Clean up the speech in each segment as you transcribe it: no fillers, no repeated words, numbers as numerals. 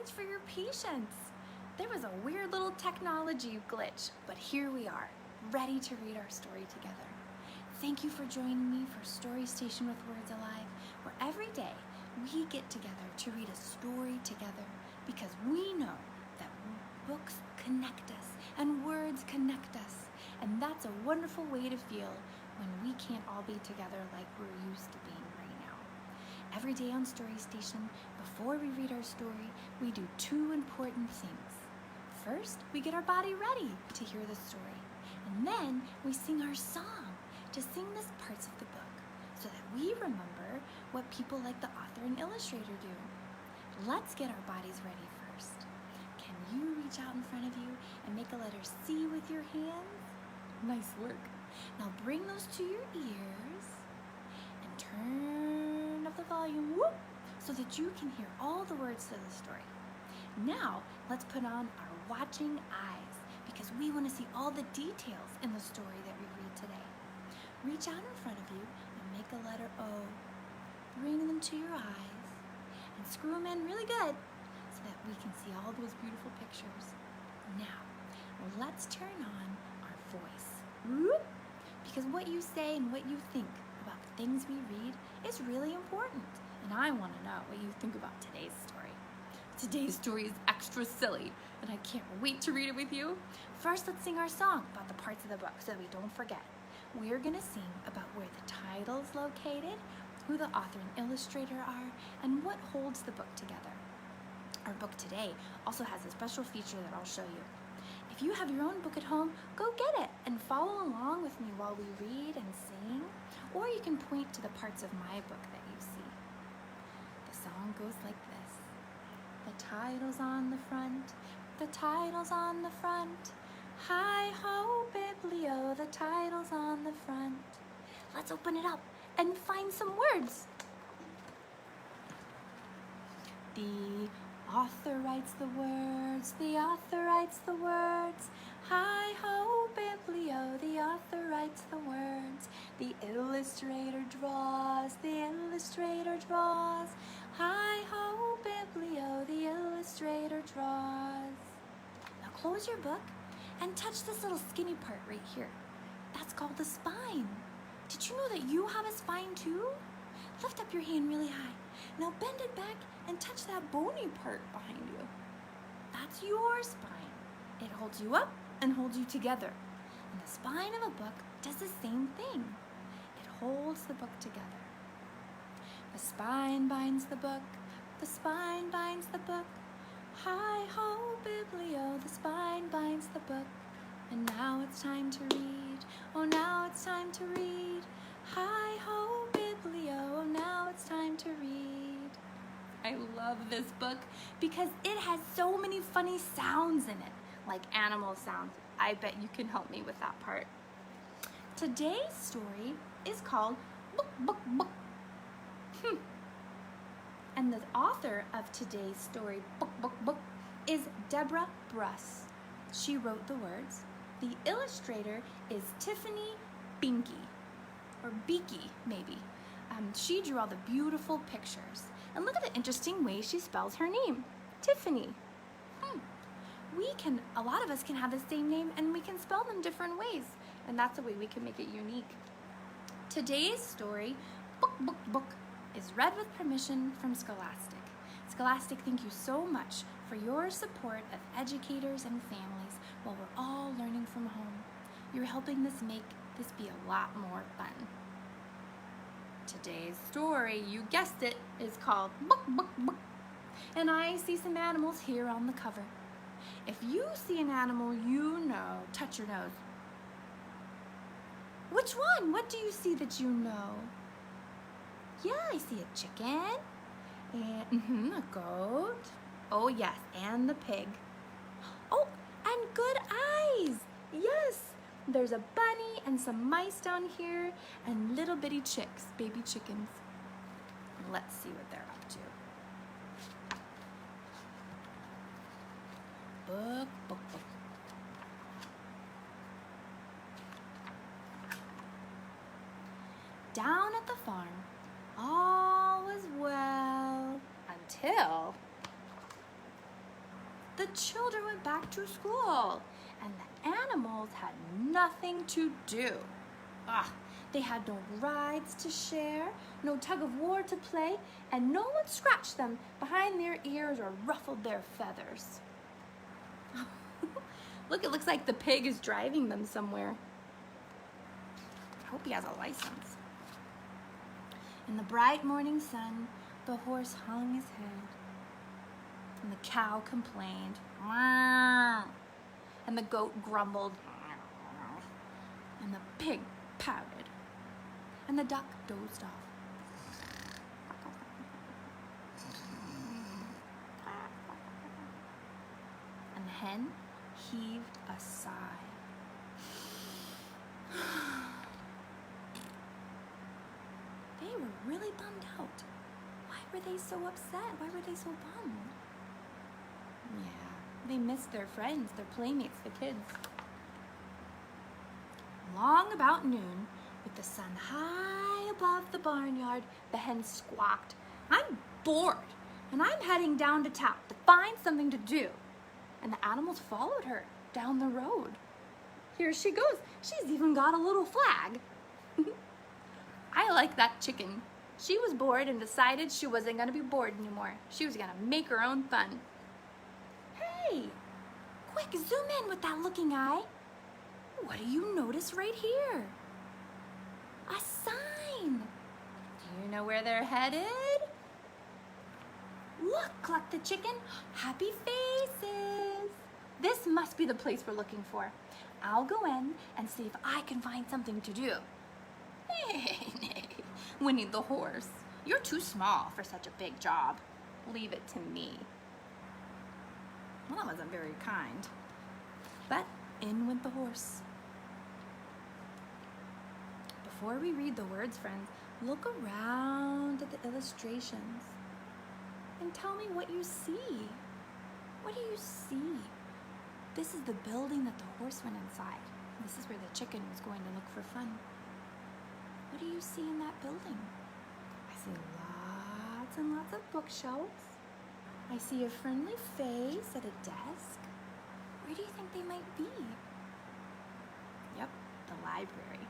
much for your patience. There was a weird little technology glitch, but here we are, ready to read our story together. Thank you for joining me for Story Station with Words Alive, where every day we get together to read a story together because we know that books connect us and words connect us, and that's a wonderful way to feel when we can't all be together like we're used to being right now. Every day on Story Station, before we read our story, we do two important things. First, we get our body ready to hear the story, and then we sing our song to sing the parts of the book so that we remember what people like the author and illustrator do. Let's get our bodies ready first. Can you reach out in front of you and make a letter C with your hands? Nice work. Now bring those to your ears and turn up the volume, whoop, so that you can hear all the words to the story. Now, let's put on our watching eyes because we want to see all the details in the story that we read today. Reach out in front of you and make a letter O. Bring them to your eyes and screw them in really good so that we can see all those beautiful pictures. Now, let's turn on our voice. Whoop, because what you say and what you think about the things we read is really important. And I want to know what you think about today's story. Today's story is extra silly, and I can't wait to read it with you. First, let's sing our song about the parts of the book so that we don't forget. We're going to sing about where the title's located, who the author and illustrator are, and what holds the book together. Our book today also has a special feature that I'll show you. If you have your own book at home, go get it and follow along with me while we read and sing, or you can point to the parts of my book that you see. The song goes like this. The title's on the front, the title's on the front. Hi-ho, Biblio, the title's on the front. Let's open it up and find some words. The author writes the words, the author writes the words. Hi-ho, Biblio, the author writes the words. The illustrator draws, the illustrator draws. Hi-ho, Biblio, the illustrator draws. Now close your book and touch this little skinny part right here. That's called the spine. Did you know that you have a spine too? Lift up your hand really high. Now bend it back and touch that bony part behind you. That's your spine. It holds you up and holds you together. And the spine of a book does the same thing. It holds the book together. The spine binds the book. The spine binds the book. Hi-ho, Biblio, the spine binds the book. And now it's time to read. Oh, now it's time to read. Hi-ho, Biblio, oh, now it's time to read. I love this book because it has so many funny sounds in it, like animal sounds. I bet you can help me with that part. Today's story is called Book, Book, Book. And the author of today's story, Book, Book, Book, is Deborah Bruss. She wrote the words. The illustrator is Tiffany Binky, or Beaky, maybe. She drew all the beautiful pictures. And look at the interesting way she spells her name, Tiffany. A lot of us can have the same name and we can spell them different ways. And that's the way we can make it unique. Today's story, Book, Book, Book, is read with permission from Scholastic. Scholastic, thank you so much for your support of educators and families while we're all learning from home. You're helping this make this be a lot more fun. Today's story, you guessed it, is called Book, Book, Book. And I see some animals here on the cover. If you see an animal you know, touch your nose. Which one? What do you see that you know? Yeah, I see a chicken, and a goat. Oh yes, and the pig. Oh, and good eyes. Yes, there's a bunny and some mice down here, and little bitty chicks, baby chickens. Let's see what they're up to. Book, book, book. Down at the farm, all was well until children went back to school, and the animals had nothing to do. They had no rides to share, no tug of war to play, and no one scratched them behind their ears or ruffled their feathers. Look, it looks like the pig is driving them somewhere. I hope he has a license. In the bright morning sun, the horse hung his head, and the cow complained, and the goat grumbled, and the pig pouted, and the duck dozed off. And the hen heaved a sigh. They were really bummed out. Why were they so upset? Why were they so bummed? Yeah, they missed their friends, their playmates, the kids. Long about noon, with the sun high above the barnyard, the hen squawked, "I'm bored, and I'm heading down to town to find something to do." And the animals followed her down the road. Here she goes. She's even got a little flag. I like that chicken. She was bored and decided she wasn't going to be bored anymore. She was going to make her own fun. Hey, quick, zoom in with that looking eye. What do you notice right here? A sign. Do you know where they're headed? Look, clucked the chicken. Happy faces. This must be the place we're looking for. I'll go in and see if I can find something to do. Nay, whinnied the horse. You're too small for such a big job. Leave it to me. Well, that wasn't very kind. But in went the horse. Before we read the words, friends, look around at the illustrations and tell me what you see. What do you see? This is the building that the horse went inside. This is where the chicken was going to look for fun. What do you see in that building? I see lots and lots of bookshelves. I see a friendly face at a desk. Where do you think they might be? Yep, the library.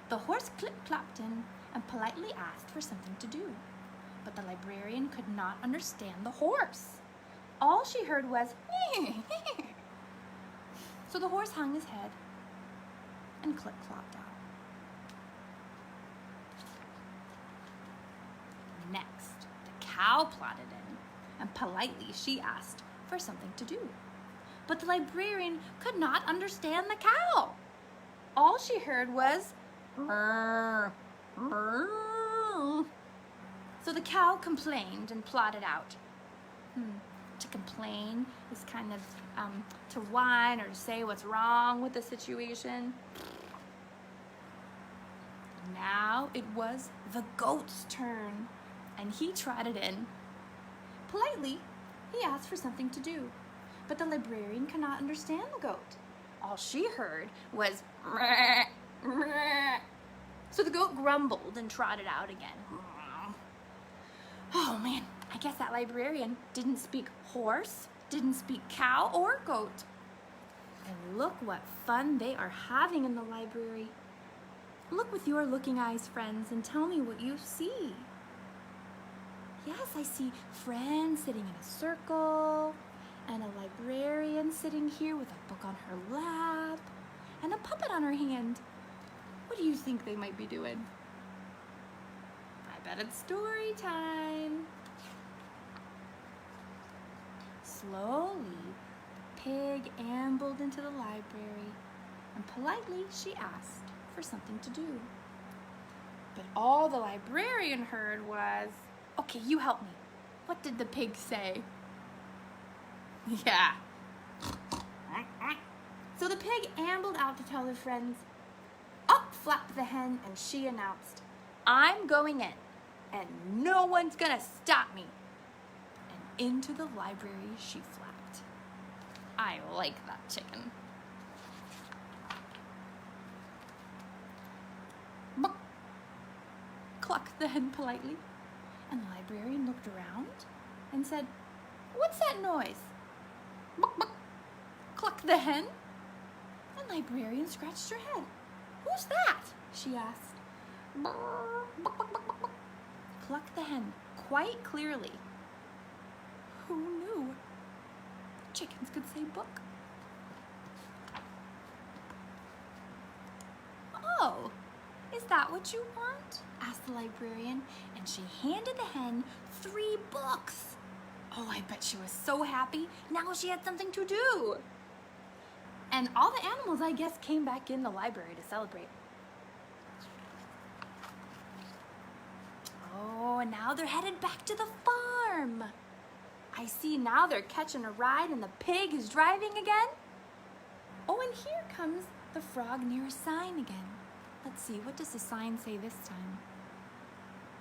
The horse clip-clopped in and politely asked for something to do. But the librarian could not understand the horse. All she heard was, so the horse hung his head and clip-clopped out. Next, the cow plodded in, and politely she asked for something to do. But the librarian could not understand the cow. All she heard was, "Murr, murr." So the cow complained and plodded out. To complain is kind of to whine or to say what's wrong with the situation. Now it was the goat's turn, and he trotted in. Politely, he asked for something to do, but the librarian could not understand the goat. All she heard was, "Meh, meh." So the goat grumbled and trotted out again. Oh man, I guess that librarian didn't speak horse, didn't speak cow or goat. And look what fun they are having in the library. Look with your looking eyes, friends, and tell me what you see. Yes, I see friends sitting in a circle, and a librarian sitting here with a book on her lap, and a puppet on her hand. What do you think they might be doing? I bet it's story time. Slowly, the pig ambled into the library, and politely she asked for something to do. But all the librarian heard was, "Okay, you help me. What did the pig say?" Yeah. So the pig ambled out to tell her friends. Up flapped the hen, and she announced, "I'm going in, and no one's gonna stop me." And into the library she flapped. I like that chicken. Buck, clucked the hen politely, and the librarian looked around and said, "What's that noise?" Buck, buck. Clucked the hen. The librarian scratched her head. Who's that? She asked. Buck, buck, buck, buck, buck. Clucked the hen quite clearly. Who knew chickens could say book? Oh, is that what you want? Asked the librarian, and she handed the hen 3 books. Oh, I bet she was so happy. Now she had something to do. And all the animals, I guess, came back in the library to celebrate. Oh, and now they're headed back to the farm. I see now they're catching a ride and the pig is driving again. Oh, and here comes the frog near a sign again. Let's see, what does the sign say this time?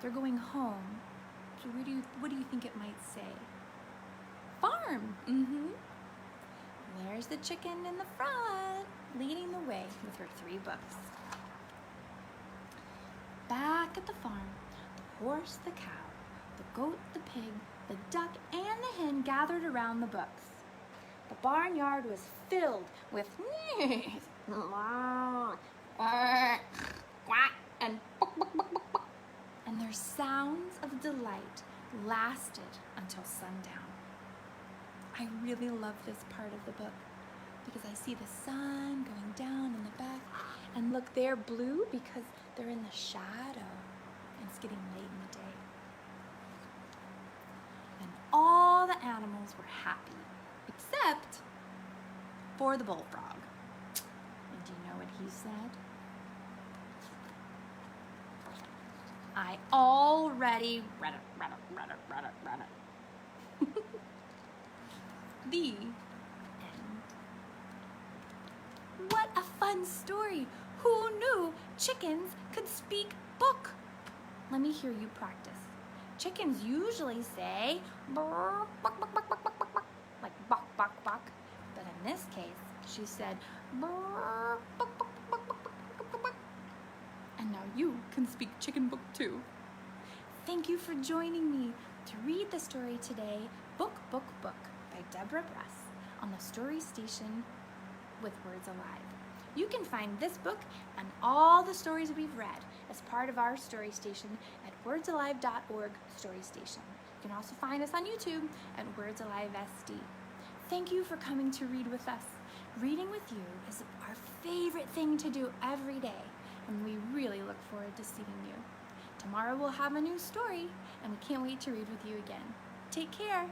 They're going home. So what do you think it might say? Farm. There's the chicken in the front, leading the way with her 3 books. Back at the farm, the horse, the cow, the goat, the pig, the duck, and the hen gathered around the books. The barnyard was filled with and their sounds of delight lasted until sundown. I really love this part of the book because I see the sun going down in the back, and look, they're blue because they're in the shadow and it's getting late in the day. And all the animals were happy except for the bullfrog. And do you know what he said? I already read it. The end. What a fun story! Who knew chickens could speak book? Let me hear you practice. Chickens usually say buck, buck, buck, buck, buck, buck, buck, like buck, buck, buck. But in this case, she said buck, buck, buck, buck, buck, buck, buck, buck. And now you can speak chicken book too. Thank you for joining me to read the story today, Book, Book, Book, by Deborah Bruss on the Story Station with Words Alive. You can find this book and all the stories we've read as part of our Story Station at wordsalive.org Story Station. You can also find us on YouTube at Words Alive SD. Thank you for coming to read with us. Reading with you is our favorite thing to do every day, and we really look forward to seeing you. Tomorrow we'll have a new story, and we can't wait to read with you again. Take care.